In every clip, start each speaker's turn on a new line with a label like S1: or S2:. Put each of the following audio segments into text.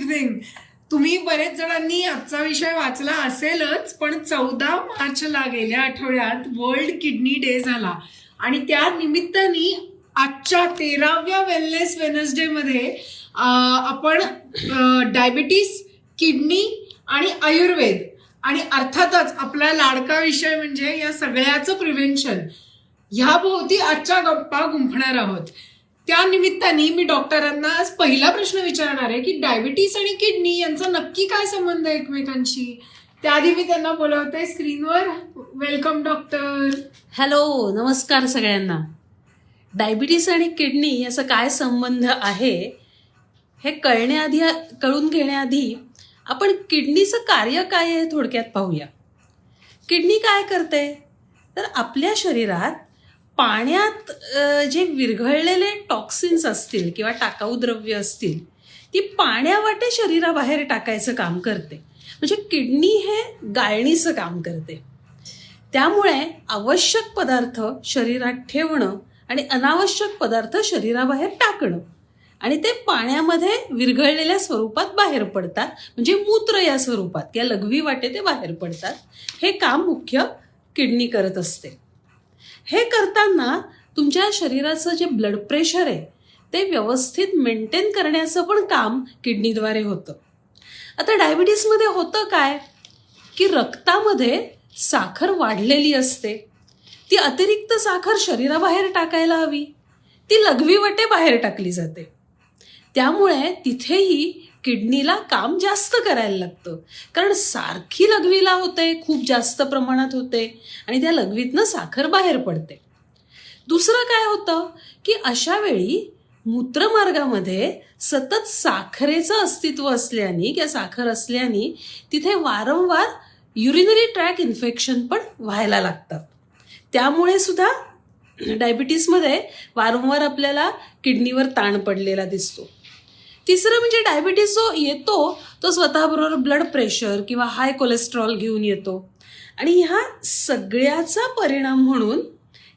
S1: Evening. तुम्ही बरेच जणांनी आजचा विषय वाचला असेलच, पण 14 मार्चला गेल्या आठवड्यात वर्ल्ड किडनी डे झाला आणि त्या निमित्ताने आजच्या 13व्या वेलनेस वेनसडे मध्ये आपण डायबिटीस, किडनी आणि आयुर्वेद आणि अर्थातच आपला लाडका विषय म्हणजे या सगळ्याचं प्रिव्हेन्शन ह्या भोवती आजच्या गप्पा गुंफणार आहोत. त्या निमित्ताने मी डॉक्टरांना आज पहिला प्रश्न विचारणार आहे की डायबिटीस आणि किडनी यांचा नक्की काय संबंध आहे एकमेकांशी. त्याआधी मी त्यांना बोलवते स्क्रीनवर. Welcome doctor.
S2: हॅलो, नमस्कार सगळ्यांना. डायबिटीस आणि किडनी याचा काय संबंध आहे हे कळून घेण्याआधी आपण किडनीचं कार्य काय आहे थोडक्यात पाहूया. किडनी काय करते तर आपल्या शरीरात पाण्यात जे विरघळलेले टॉक्सिन्स असतील किंवा टाकाऊ द्रव्य असतील ती पाण्यावाटे शरीराबाहेर टाकायचं काम करते. म्हणजे किडनी हे गाळणीचं काम करते. त्यामुळे आवश्यक पदार्थ शरीरात ठेवणं आणि अनावश्यक पदार्थ शरीराबाहेर टाकणं आणि ते पाण्यामध्ये विरघळलेल्या स्वरूपात बाहेर पडतात. म्हणजे मूत्र या स्वरूपात किंवा लघवी वाटे ते बाहेर पडतात. हे काम मुख्य किडनी करत असते. हे करताना तुमच्या शरीराचं जे ब्लड प्रेशर आहे ते व्यवस्थित मेंटेन करण्याचं पण काम किडनीद्वारे होतं. आता डायबिटीसमध्ये होतं काय की रक्तामध्ये साखर वाढलेली असते. ती अतिरिक्त साखर शरीराबाहेर टाकायला हवी, ती लघवी वाटे बाहेर टाकली जाते. त्यामुळे तिथेही किडनीला काम जास्त करायला लागतं, कारण सारखी लघवीला होते, खूप जास्त प्रमाणात होते आणि त्या लघवीतनं साखर बाहेर पडते. दुसरं काय होतं की अशा वेळी मूत्रमार्गामध्ये सतत साखरेचं अस्तित्व असल्याने किंवा साखर असल्याने तिथे वारंवार युरिनरी ट्रॅक इन्फेक्शन पण व्हायला लागतात. त्यामुळे सुद्धा डायबिटीसमध्ये वारंवार आपल्याला किडनीवर ताण पडलेला दिसतो. तिसरं म्हणजे डायबिटीस जो येतो तो स्वतःबरोबर ब्लड प्रेशर किंवा हाय कोलेस्ट्रॉल घेऊन येतो आणि ह्या सगळ्याचा परिणाम म्हणून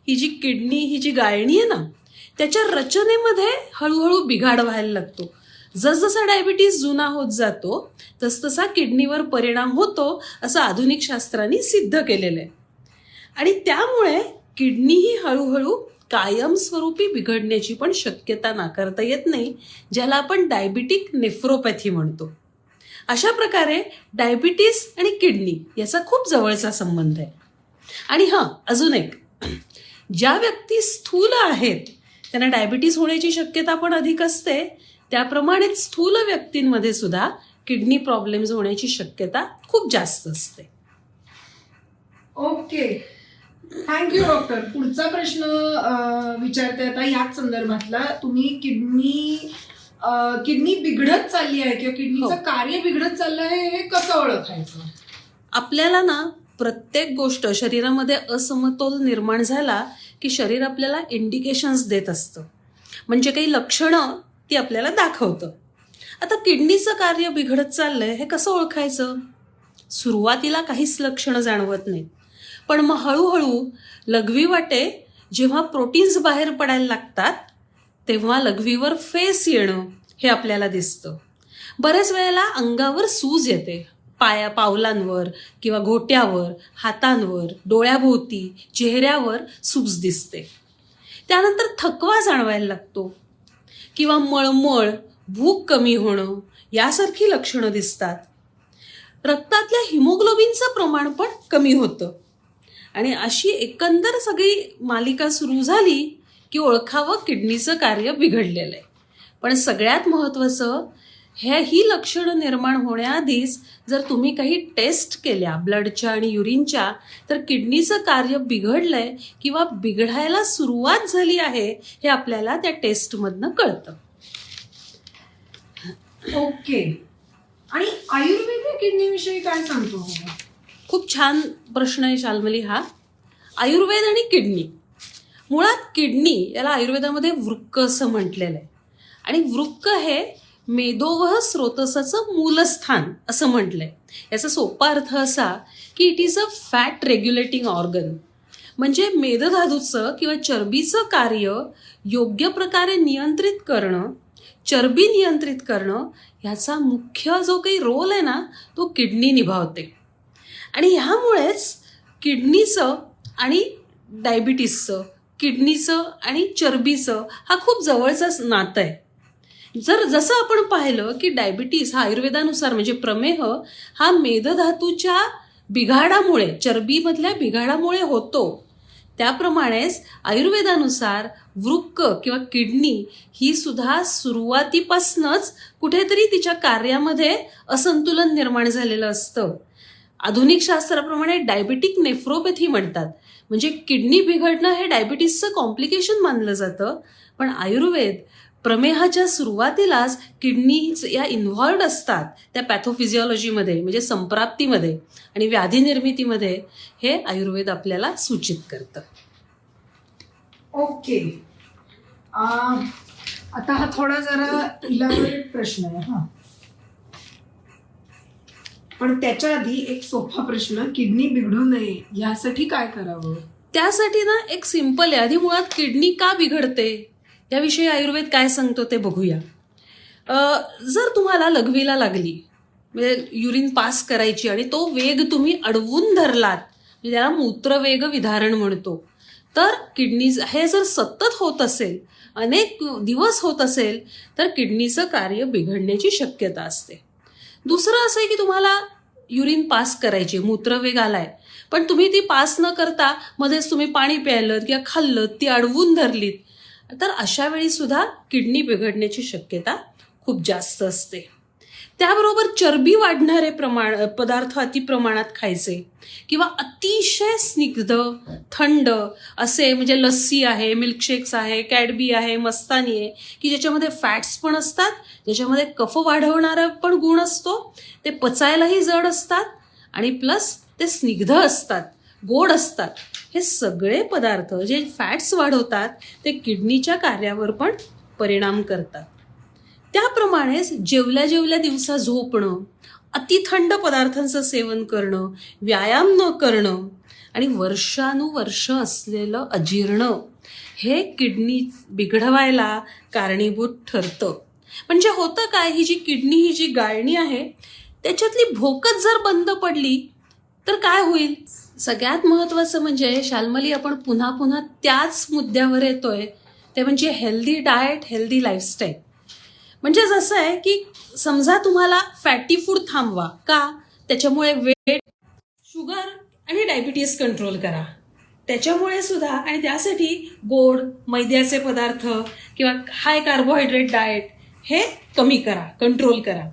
S2: ही जी किडनी, ही जी गाळणी आहे ना, त्याच्या रचनेमध्ये हळूहळू बिघाड व्हायला लागतो. जसजसा डायबिटीस जुना होत जातो तसतसा किडनीवर परिणाम होतो असं आधुनिक शास्त्रांनी सिद्ध केलेलं आहे. आणि त्यामुळे किडनी ही हळूहळू कायमस्वरूपी बिघडण्याची पण शक्यता नाकारता येत नाही, ज्याला आपण डायबिटिक नेफ्रोपॅथी म्हणतो. अशा प्रकारे डायबिटीस आणि किडनी याचा खूप जवळचा संबंध आहे. आणि अजून एक, ज्या व्यक्ती स्थूल आहेत त्यांना डायबिटीस होण्याची शक्यता पण अधिक असते. त्याप्रमाणेच स्थूल व्यक्तींमध्ये सुद्धा किडनी प्रॉब्लेम्स होण्याची शक्यता खूप जास्त असते.
S1: Okay, thank you doctor. पुढचा प्रश्न विचारते आता याच संदर्भातला. तुम्ही किडनी बिघडत चालली आहे किंवा किडनीचं कार्य बिघडत चाललं आहे, हे कसं ओळखायचं?
S2: आपल्याला ना प्रत्येक गोष्ट शरीरामध्ये असमतोल निर्माण झाला की शरीर आपल्याला इंडिकेशन्स देत असतं, म्हणजे काही लक्षणं ती आपल्याला दाखवतं. आता किडनीचं कार्य बिघडत चाललंय हे कसं ओळखायचं? सुरुवातीला काहीच लक्षणं जाणवत नाहीत, पण मग हळूहळू लघवी वाटे जेव्हा प्रोटीन्स बाहेर पडायला लागतात तेव्हा लघवीवर फेस येणं हे आपल्याला दिसतं. बऱ्याच वेळेला अंगावर सूज येते, पावलांवर किंवा घोट्यावर, हातांवर, डोळ्याभोवती, चेहऱ्यावर सूज दिसते. त्यानंतर थकवा जाणवायला लागतो किंवा मळमळ, भूक कमी होणं यासारखी लक्षणं दिसतात. रक्तातल्या हिमोग्लोबिनचं प्रमाण पण कमी होतं. आणि अशी एकंदर सगळी मालिका सुरू झाली की ओळखावं किडनीचं कार्य बिघडलेलं आहे. पण सगळ्यात महत्त्वाचं, ही लक्षणं निर्माण होण्याआधीच जर तुम्ही काही टेस्ट केल्या ब्लडच्या आणि युरिनच्या, तर किडनीचं कार्य बिघडलंय किंवा बिघडायला सुरुवात झाली आहे हे आपल्याला त्या टेस्टमधनं कळतं.
S1: ओके, आणि आयुर्वेद किडनीविषयी काय सांगतो?
S2: खूप छान प्रश्न आहे शाल्मली हा. आयुर्वेद आणि किडनी, मुळात किडनी याला आयुर्वेदामध्ये वृक्क असं म्हटलेलं आहे आणि वृक्क हे मेदोवह स्रोतसाचं मूलस्थान असं म्हटलंय. याचा सोपा अर्थ असा की it is a fat regulating organ. म्हणजे मेदधातूचं किंवा चरबीचं कार्य योग्य प्रकारे नियंत्रित करणं चरबी नियंत्रित करणं ह्याचा मुख्य जो काही रोल आहे ना तो किडनी निभावते. आणि ह्यामुळेच किडनीचं आणि डायबिटीसचं, किडनीचं आणि चरबीचं हा खूप जवळचा नातं आहे. जसं आपण पाहिलं की डायबिटीस हा आयुर्वेदानुसार म्हणजे प्रमेह हा मेदधातूच्या बिघाडामुळे, चरबीमधल्या बिघाडामुळे होतो, त्याप्रमाणेच आयुर्वेदानुसार वृक्क किंवा किडनी ही सुद्धा सुरुवातीपासूनच कुठेतरी तिच्या कार्यामध्ये असंतुलन निर्माण झालेलं असतं. आधुनिक शास्त्राप्रमाणे डायबेटिक नेफ्रोपॅथी म्हणतात, म्हणजे किडनी बिघडणं हे डायबिटीसचं कॉम्प्लिकेशन मानलं जातं. पण आयुर्वेद प्रमेहाच्या सुरुवातीलाच किडनीज या इन्व्हॉल्ड असतात त्या पॅथोफिजिओलॉजीमध्ये, म्हणजे संप्राप्तीमध्ये आणि व्याधी निर्मितीमध्ये, हे आयुर्वेद आपल्याला सूचित करतं.
S1: ओके. आता हा थोडा जरा इलॅबोरेट प्रश्न आहे हा, पण त्याच्या आधी एक सोपा प्रश्न, किडनी बिघडू नये यासाठी काय करावं?
S2: त्यासाठी ना एक सिंपल आहे. आधी मुळात किडनी का बिघडते याविषयी आयुर्वेद काय सांगतो ते बघूया. जर तुम्हाला लघवीला लागली, म्हणजे युरिन पास करायची आणि तो वेग तुम्ही अडवून धरलात, म्हणजे त्याला मूत्रवेग विधारण म्हणतो, तर किडनी हे जर सतत होत असेल, अनेक दिवस होत असेल, तर किडनीचं कार्य बिघडण्याची शक्यता असते. दुसरं असं आहे की तुम्हाला युरिन पास करायची, मूत्रवेग आलाय, पण तुम्ही ती पास न करता मध्येच तुम्ही पाणी प्यायलं किंवा खाल्लं, ती अडवून धरलीत, तर अशा वेळी सुद्धा किडनी बिघडण्याची शक्यता खूप जास्त असते. त्याबरोबर चरबी वाढणारे पदार्थ अति प्रमाणात खायचे किंवा अतिशय स्निग्ध थंड असे, म्हणजे लस्सी आहे, मिल्कशेक्स आहे, कॅडबी आहे, मस्तानी आहे, की ज्याच्यामध्ये फॅट्स पण असतात, ज्याच्यामध्ये कफ वाढवणारा पण गुण असतो, ते पचायलाही जड असतात आणि प्लस ते स्निग्ध असतात, गोड असतात. हे सगळे पदार्थ जे फॅट्स वाढवतात ते किडनीच्या कार्यावर पण परिणाम करतात. त्याप्रमाणेच जेवल्या दिवसा झोपणं, अतिथंड पदार्थांचं सेवन करणं, व्यायाम न करणं आणि वर्षानुवर्ष असलेलं अजीर्ण हे किडनी बिघडवायला कारणीभूत ठरतं. म्हणजे होतं काय, ही जी किडनी, ही जी गाळणी आहे, त्याच्यातली भोकच जर बंद पडली तर काय होईल? सगळ्यात महत्त्वाचं म्हणजे शाल्मली, आपण पुन्हा पुन्हा त्याच मुद्द्यावर येतोय, ते म्हणजे हेल्दी डाएट, हेल्दी लाईफस्टाईल. म्हणजे जसं आहे की समजा तुम्हाला फॅटी फूड थांबवा का, त्याच्यामुळे वेट, शुगर आणि डायबिटीस कंट्रोल करा, त्याच्यामुळे सुद्धा, आणि त्यासाठी गोड मैद्याचे पदार्थ किंवा हाय कार्बोहायड्रेट डाएट हे कमी करा, कंट्रोल करा.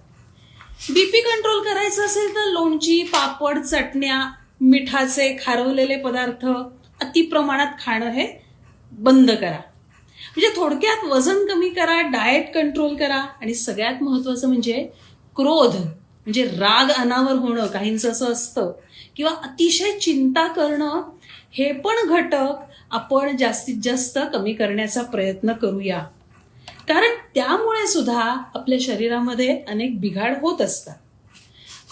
S2: बीपी कंट्रोल करायचं असेल तर लोणची, पापड, चटण्या, मिठाचे खारवलेले पदार्थ अतिप्रमाणात खाणं हे बंद करा. म्हणजे थोडक्यात वजन कमी करा, डाएट कंट्रोल करा, आणि सगळ्यात महत्वाचं म्हणजे क्रोध, म्हणजे राग अनावर होणं, काहींचं असं असतं, किंवा अतिशय चिंता करणं, हे पण घटक आपण जास्तीत जास्त कमी करण्याचा प्रयत्न करूया. कारण त्यामुळे सुद्धा आपल्या शरीरामध्ये अनेक बिघाड होत असतात.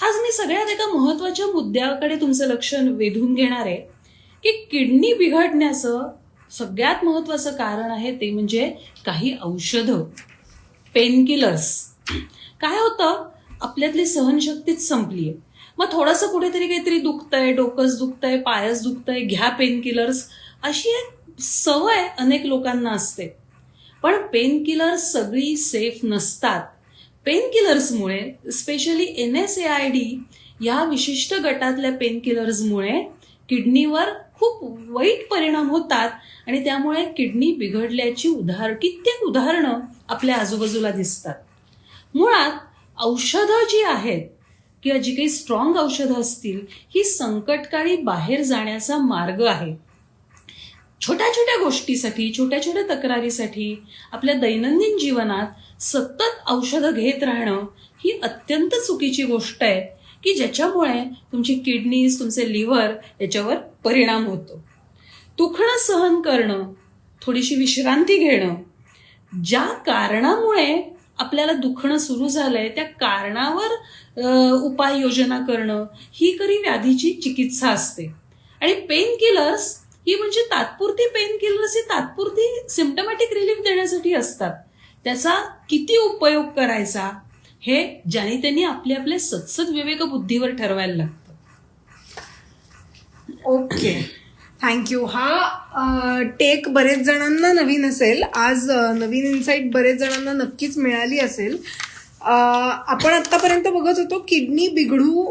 S2: आज मी सगळ्यात एका महत्वाच्या मुद्द्याकडे तुमचं लक्ष वेधून घेणार आहे की किडनी बिघडण्याचं सगळ्यात महत्वाचं कारण आहे ते म्हणजे काही औषधं, पेनकिलर्स. काय होतं, आपल्यातली सहनशक्तीच संपलीये, मग थोडंसं कुठेतरी काहीतरी दुखतंय, डोकंच दुखतंय, पायच दुखतंय, घ्या पेनकिलर्स, अशी एक सवय अनेक लोकांना असते. पण पेनकिलर्स सगळी सेफ नसतात. पेनकिलर्समुळे, स्पेशली NSAID या विशिष्ट गटातल्या पेनकिलर्समुळे किडनीवर खूप वाईट परिणाम होतात आणि त्यामुळे किडनी बिघडल्याची कित्येक उदाहरणं आपल्या आजूबाजूला दिसतात. मुळात औषधं जी आहेत किंवा जी काही स्ट्रॉंग औषधं असतील, ही संकटकाळी बाहेर जाण्याचा मार्ग आहे. छोट्या छोट्या गोष्टीसाठी, छोट्या छोट्या तक्रारीसाठी आपल्या दैनंदिन जीवनात सतत औषधं घेत राहणं ही अत्यंत चुकीची गोष्ट आहे की ज्याच्यामुळे तुमची किडनीज, तुमचे लिव्हर याच्यावर परिणाम होतो. दुखणं सहन करणं, थोडीशी विश्रांती घेणं, ज्या कारणामुळे आपल्याला दुखणं सुरू झालंय त्या कारणावर उपाययोजना करणं ही खरी व्याधीची चिकित्सा असते. आणि पेन किलर्स ही म्हणजे तात्पुरती पेन किलर्स ही तात्पुरती सिम्पटमॅटिक रिलीफ देण्यासाठी असतात. त्याचा किती उपयोग करायचा हे ज्याने त्यांनी आपले आपले सत्सद विवेक बुद्धीवर ठरवायला लागतं.
S1: Okay, thank you. हा टेक बरेच जणांना नवीन असेल. आज नवीन इन्साईट बरेच जणांना नक्कीच मिळाली असेल. आपण आतापर्यंत बघत होतो किडनी बिघडू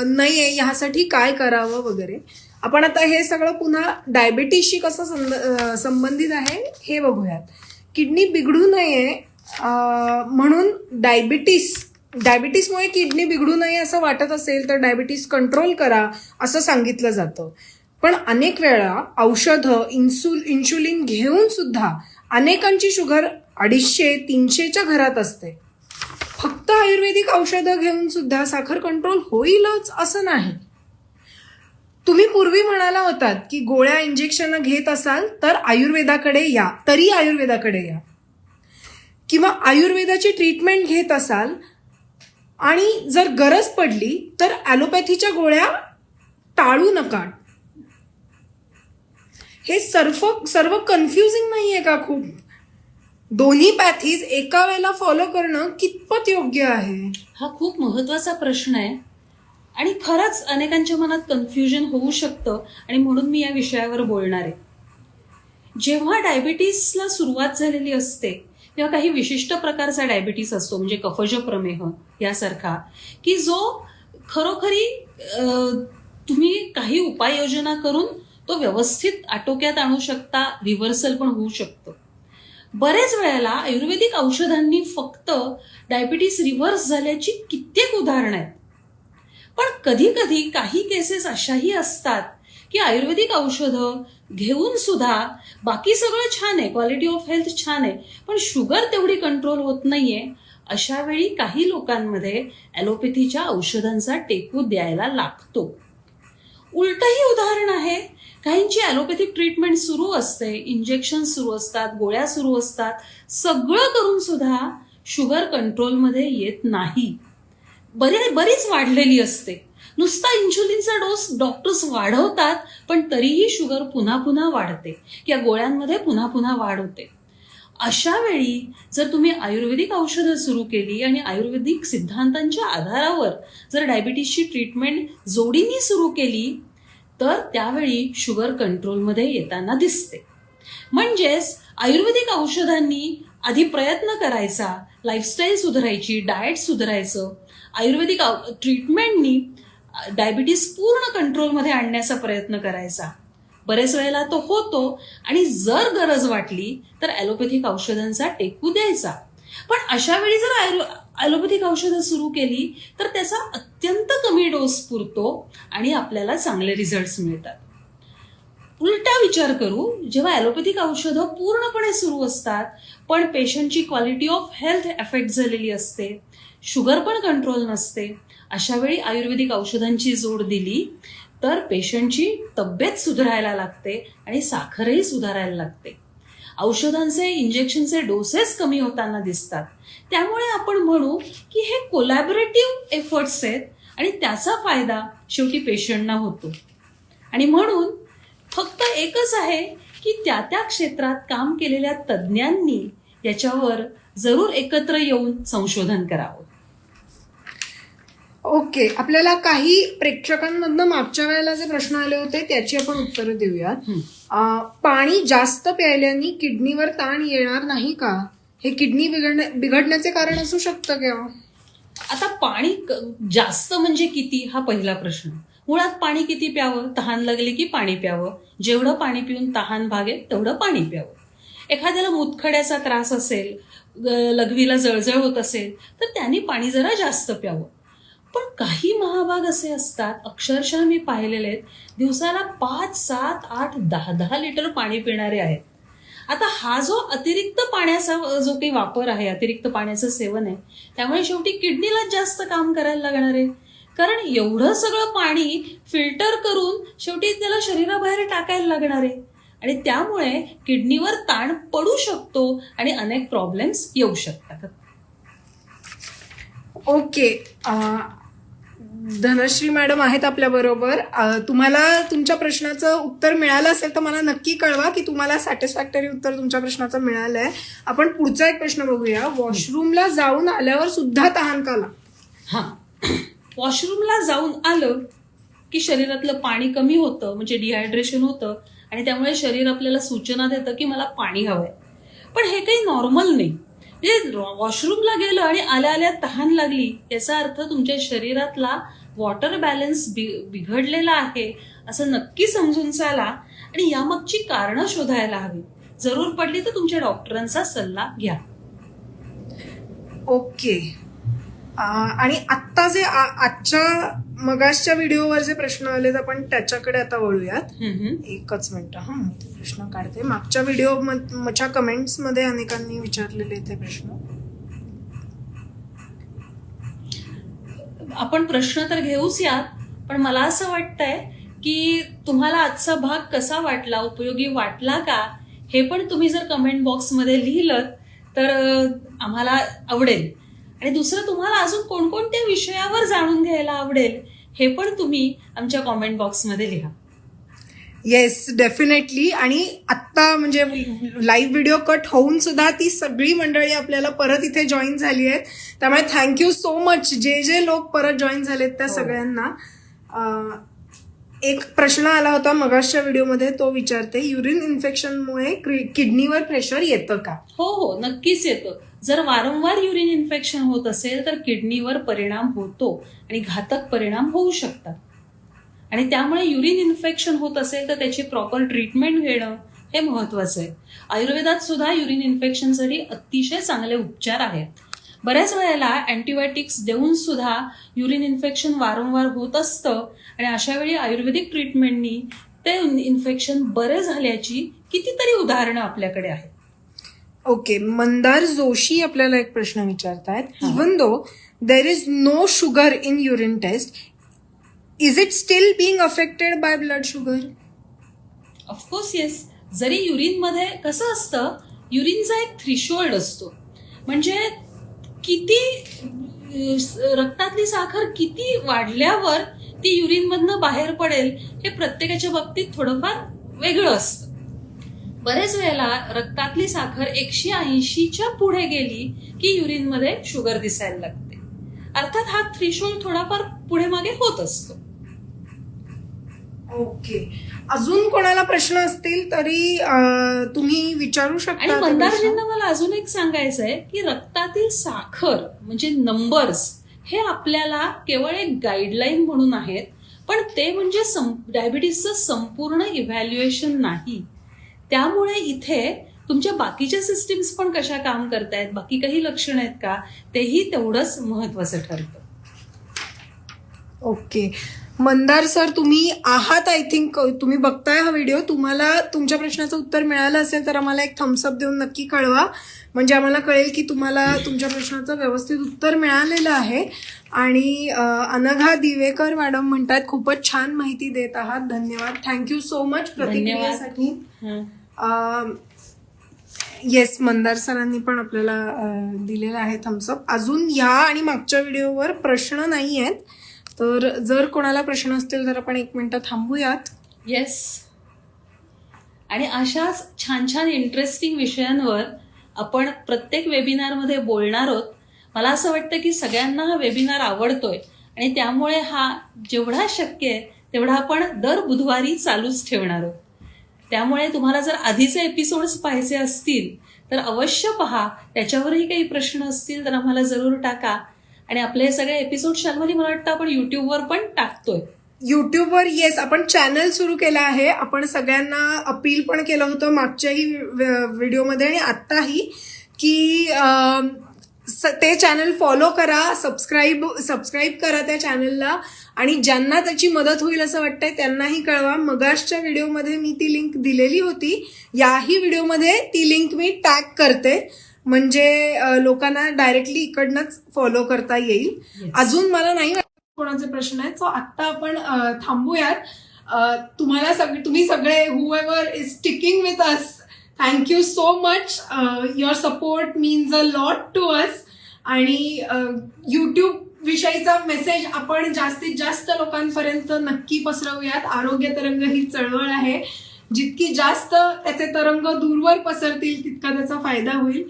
S1: नये ह्यासाठी काय करावं वगैरे. आपण आता हे सगळं पुन्हा डायबिटीसशी कसं संबंधित आहे हे बघूयात. किडनी बिघडू नये म्हणून डायबिटीसमुळे किडनी बिघडू नये असं वाटत असेल तर डायबिटीस कंट्रोल करा असं सांगितलं जातं. पण अनेक वेळा औषधं इन्शुलिन घेऊन सुद्धा अनेकांची शुगर 250-300च्या घरात असते. फक्त आयुर्वेदिक औषधं घेऊन सुद्धा साखर कंट्रोल होईलच असं नाही. तुम्ही पूर्वी म्हणाला होतात की गोळ्या इंजेक्शन घेत असाल तर आयुर्वेदाकडे या, किंवा आयुर्वेदाची ट्रीटमेंट घेत असाल आणि जर गरज पडली तर ॲलोपॅथीच्या गोळ्या टाळू नका. हे सर्व कन्फ्युजिंग नाहीये का खूप? दोन्ही पॅथीज एका वेळेला फॉलो करणं कितपत योग्य आहे?
S2: हा खूप महत्वाचा प्रश्न आहे आणि खरंच अनेकांच्या मनात कन्फ्युजन होऊ शकतं आणि म्हणून मी या विषयावर बोलणार आहे. जेव्हा डायबिटीसला सुरुवात झालेली असते तेव्हा काही विशिष्ट प्रकारचा डायबिटीस असतो, म्हणजे कफज प्रमेह यासारखा, की जो खरोखरी तुम्ही काही उपाययोजना करून तो व्यवस्थित आटोक्यात आणू शकता, रिव्हर्सल पण होऊ शकतं. बरेच वेळेला आयुर्वेदिक औषधांनी फक्त डायबिटीस रिव्हर्स झाल्याची कित्येक उदाहरणं आहेत. पण कधी कधी काही केसेस अशाही असतात की आयुर्वेदिक औषधं घेऊन सुद्धा बाकी सगळं छान आहे, क्वालिटी ऑफ हेल्थ छान आहे, पण शुगर तेवढी कंट्रोल होत नाहीये. अशा वेळी काही लोकांमध्ये ॲलोपॅथीच्या औषधांचा टेकू द्यायला लागतो. उलटही उदाहरण आहे, काहींची ॲलोपॅथिक ट्रीटमेंट सुरू असते, इंजेक्शन सुरू असतात, गोळ्या सुरू असतात, सगळं करून सुद्धा शुगर कंट्रोलमध्ये येत नाही, बरीच वाढलेली असते. नुसता इन्शुलिनचा डोस डॉक्टर्स वाढवतात पण तरीही शुगर पुन्हा पुन्हा वाढते, या गोळ्यांमध्ये पुन्हा पुन्हा वाढ होते. अशा वेळी जर तुम्ही आयुर्वेदिक औषधं सुरू केली आणि आयुर्वेदिक सिद्धांतांच्या आधारावर जर डायबिटीसची ट्रीटमेंट जोडीने सुरू केली तर त्यावेळी शुगर कंट्रोलमध्ये येताना दिसते. म्हणजेच आयुर्वेदिक औषधांनी आधी प्रयत्न करायचा, लाईफस्टाईल सुधारायची, डाएट सुधारायचं, आयुर्वेदिक ट्रीटमेंटनी डायबिटीस पूर्ण कंट्रोलमध्ये आणण्याचा प्रयत्न करायचा. बरेच वेळेला तो होतो आणि जर गरज वाटली तर ॲलोपॅथिक औषधांचा टेकू द्यायचा. पण अशा वेळी जर ॲलोपॅथिक औषधं सुरू केली तर त्याचा अत्यंत कमी डोस पुरतो आणि आपल्याला चांगले रिझल्ट्स मिळतात. उलटा विचार करू, जेव्हा ॲलोपॅथिक औषधं पूर्णपणे सुरू असतात पण पेशंटची क्वालिटी ऑफ हेल्थ एफेक्ट झालेली असते, शुगर पण कंट्रोल नसते, अशा वेळी आयुर्वेदिक औषधांची जोड दिली तर पेशंटची तब्येत सुधारायला लागते आणि साखरही सुधारायला लागते. औषधांचे इंजेक्शनचे डोसेस कमी होताना दिसतात. त्यामुळे आपण म्हणू की हे कोलॅबोरेटिव्ह एफर्ट्स आहेत आणि त्याचा फायदा शेवटी पेशंटना होतो. आणि म्हणून फक्त एकच आहे की त्या त्या क्षेत्रात काम केलेल्या तज्ज्ञांनी याच्यावर जरूर एकत्र येऊन संशोधन करावं.
S1: ओके, आपल्याला काही प्रेक्षकांमधनं मागच्या वेळेला जे प्रश्न आले होते त्याची आपण उत्तरं देऊयात. पाणी जास्त प्यायल्याने किडनीवर ताण येणार नाही का? हे किडनी बिघडण्याचे कारण असू शकतं का?
S2: आता पाणी जास्त म्हणजे किती हा पहिला प्रश्न. मुळात पाणी किती प्यावं? तहान लागली की पाणी प्यावं, जेवढं पाणी पिऊन तहान भागेल तेवढं पाणी प्यावं. एखाद्याला मूतखड्याचा त्रास असेल, लघवीला जळजळ होत असेल तर त्यांनी पाणी जरा जास्त प्यावं. पण काही महाभाग असे असतात, अक्षरशः मी पाहिलेले आहेत, दिवसाला 5, 7, 8, 10 लिटर पाणी पिणारे आहेत. आता हा जो अतिरिक्त पाण्याचा जो काही वापर आहे, अतिरिक्त पाण्याचं सेवन आहे, त्यामुळे शेवटी किडनीलाच जास्त काम करायला लागणार आहे. कारण एवढं सगळं पाणी फिल्टर करून शेवटी त्याला शरीराबाहेर टाकायला लागणार आहे आणि त्यामुळे किडनीवर ताण पडू शकतो आणि अनेक प्रॉब्लेम्स येऊ शकतात.
S1: ओके, धनश्री मॅडम आहेत आपल्या बरोबर. तुम्हाला तुमच्या प्रश्नाचं उत्तर मिळालं असेल तर मला नक्की कळवा की तुम्हाला सॅटिस्फॅक्टरी उत्तर तुमच्या प्रश्नाचं मिळालंय. आपण पुढचा एक प्रश्न बघूया. वॉशरूमला जाऊन आल्यावर सुद्धा तहान का लागते?
S2: हा, वॉशरूमला जाऊन आलं की शरीरातलं पाणी कमी होतं, म्हणजे डिहायड्रेशन होतं आणि त्यामुळे शरीर आपल्याला सूचना देतं की मला पाणी हवंय. पण हे काही नॉर्मल नाही. म्हणजे वॉशरूमला गेलं आणि आल्या आल्या तहान लागली याचा अर्थ तुमच्या शरीरातला वॉटर बॅलन्स बिघडलेला आहे असं नक्की समजून चाला आणि यामागची कारणं शोधायला हवी. जरूर पडली तर तुमच्या डॉक्टरांचा सल्ला घ्या.
S1: ओके. आणि आत्ता जे आजच्या मगाशच्या व्हिडिओवर जे प्रश्न आलेत आपण त्याच्याकडे आता वळूयात. एकच मिनिट. मी ते प्रश्न काढते. मागच्या व्हिडिओच्या कमेंट्स मध्ये अनेकांनी विचारलेले ते प्रश्न.
S2: आपण प्रश्न तर घेऊच यात, पण मला असं वाटतंय की तुम्हाला आजचा भाग कसा वाटला, उपयोगी वाटला का, हे पण तुम्ही जर कमेंट बॉक्समध्ये लिहिलं तर आम्हाला आवडेल. आणि दुसरं, तुम्हाला अजून कोणकोणत्या विषयावर जाणून घ्यायला आवडेल हे पण तुम्ही आमच्या कॉमेंट बॉक्समध्ये लिहा.
S1: Yes, definitely. आणि आत्ता म्हणजे लाईव्ह व्हिडिओ कट होऊन सुद्धा ती सगळी मंडळी आपल्याला परत इथे जॉईन झाली आहेत. त्यामुळे थँक्यू सो मच जे लोक परत जॉईन झालेत त्या सगळ्यांना. एक प्रश्न आला होता मगाशच्या व्हिडिओमध्ये, तो विचारते, युरिन इन्फेक्शनमुळे किडनीवर प्रेशर येतं का?
S2: हो, नक्कीच येतं. जर वारंवार युरिन इन्फेक्शन होत असेल तर किडनीवर परिणाम होतो आणि घातक परिणाम होऊ शकतात. आणि त्यामुळे युरिन इन्फेक्शन होत असेल तर त्याची प्रॉपर ट्रीटमेंट घेणं हे महत्वाचं आहे. आयुर्वेदात सुद्धा युरिन इन्फेक्शनसाठी अतिशय चांगले उपचार आहेत. बऱ्याच वेळेला अँटीबायोटिक्स देऊन सुद्धा युरिन इन्फेक्शन वारंवार होत असतं आणि अशा वेळी आयुर्वेदिक ट्रीटमेंटनी ते इन्फेक्शन बरे झाल्याची कितीतरी उदाहरणं आपल्याकडे आहेत.
S1: ओके. मंदार जोशी आपल्याला एक प्रश्न विचारतायत. Even though there is no sugar in urine test, is it still being affected by blood sugar?
S2: Of course yes. जरी युरिनमध्ये कसं असतं, युरिनचा एक थ्रेशोल्ड असतो, म्हणजे किती रक्तातली साखर किती वाढल्यावर ती युरिनमधनं बाहेर पडेल हे प्रत्येकाच्या बाबतीत थोडंफार वेगळं असतं. बरेच वेळेला रक्तातली साखर 180च्या पुढे गेली की युरिनमध्ये शुगर दिसायला लागते. अर्थात हा थ्रेशोल्ड थोडाफार पुढे मागे होत असतो.
S1: ओके. अजून कोणाला प्रश्न असतील तरी तुम्ही विचारू शकता.
S2: आणि मंदारजींना मला अजून एक सांगायचं आहे की रक्तातील साखर म्हणजे नंबर्स हे आपल्याला केवळ एक गाईडलाईन म्हणून आहेत, पण ते म्हणजे डायबिटीसचं संपूर्ण इव्हॅल्युएशन नाही. त्यामुळे इथे तुमच्या बाकीच्या सिस्टीम्स पण कशा काम करतायत, बाकी काही लक्षणं आहेत का, तेही तेवढंच महत्वाचं ठरतं.
S1: ओके. मंदार सर, तुम्ही आहात, आय थिंक तुम्ही बघताय हा व्हिडिओ. तुम्हाला तुमच्या प्रश्नाचं उत्तर मिळालं असेल तर आम्हाला एक थम्सअप देऊन नक्की कळवा, म्हणजे आम्हाला कळेल की तुम्हाला तुमच्या प्रश्नाचं व्यवस्थित उत्तर मिळालेलं आहे. आणि अनघा दिवेकर मॅडम म्हणतात, खूपच छान माहिती देत आहात, धन्यवाद. थँक्यू सो मच प्रतिक्रियेसाठी. येस, मंदार सरांनी पण आपल्याला दिलेला आहे थम्सअप. अजून या आणि मागच्या व्हिडिओवर प्रश्न नाही आहेत, तर जर कोणाला प्रश्न असतील तर आपण 1 मिनिट थांबूयात.
S2: येस. आणि अशाच छान छान इंटरेस्टिंग विषयांवर आपण प्रत्येक वेबिनारमध्ये बोलणार आहोत. मला असं वाटतं की सगळ्यांना हा वेबिनार आवडतोय आणि त्यामुळे हा जेवढा शक्य आहे तेवढा आपण दर बुधवारी चालूच ठेवणार आहोत. त्यामुळे तुम्हाला जर आधीचे एपिसोड्स पाहायचे असतील तर अवश्य पहा. त्याच्यावरही काही प्रश्न असतील तर आम्हाला जरूर टाका. आणि आपले हे सगळे एपिसोड शाल्मली मला वाटतं आपण युट्यूबवर पण टाकतोय.
S1: युट्यूबवर येस, आपण चॅनल सुरू केला आहे. आपण सगळ्यांना अपील पण केलं होतं मागच्याही व्हिडिओमध्ये आणि आत्ताही की ते चॅनल फॉलो करा, सबस्क्राईब करा त्या चॅनलला. आणि ज्यांना त्याची मदत होईल असं वाटतंय त्यांनाही कळवा. मगाशच्या व्हिडिओमध्ये मी ती लिंक दिलेली होती, याही व्हिडिओमध्ये ती लिंक मी टॅग करते, म्हणजे लोकांना डायरेक्टली इकडनंच फॉलो करता येईल. अजून मला नाही वाटत कोणाचे प्रश्न आहेत, सो आत्ता आपण थांबूयात. तुम्ही सगळे whoever is sticking with us, thank you so much. Your support means a lot to us. आणि YouTube विषयीचा मेसेज आपण जास्तीत जास्त लोकांपर्यंत नक्की पसरवूयात. आरोग्य तरंग ही चळवळ आहे. जितकी जास्त त्याचे तरंग दूरवर पसरतील तितका त्याचा फायदा होईल.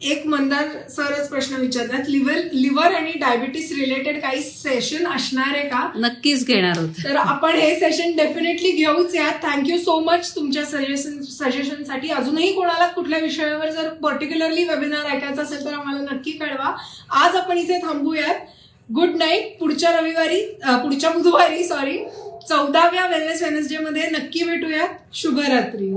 S1: एक मंदार सरच प्रश्न विचारतात, लिव्हर आणि डायबिटीस रिलेटेड काही सेशन असणार आहे का?
S2: नक्कीच घेणार आहोत.
S1: तर आपण हे सेशन डेफिनेटली घेऊच या. थँक्यू सो मच तुमच्या सजेशनसाठी. अजूनही कोणाला कुठल्या विषयावर जर पर्टिक्युलरली वेबिनार ऐकायचा असेल तर आम्हाला नक्की कळवा. आज आपण इथे थांबूयात. Good night. पुढच्या बुधवारी 14व्या वेलनेस वेनसडे मध्ये नक्की भेटूयात. शुभरात्री.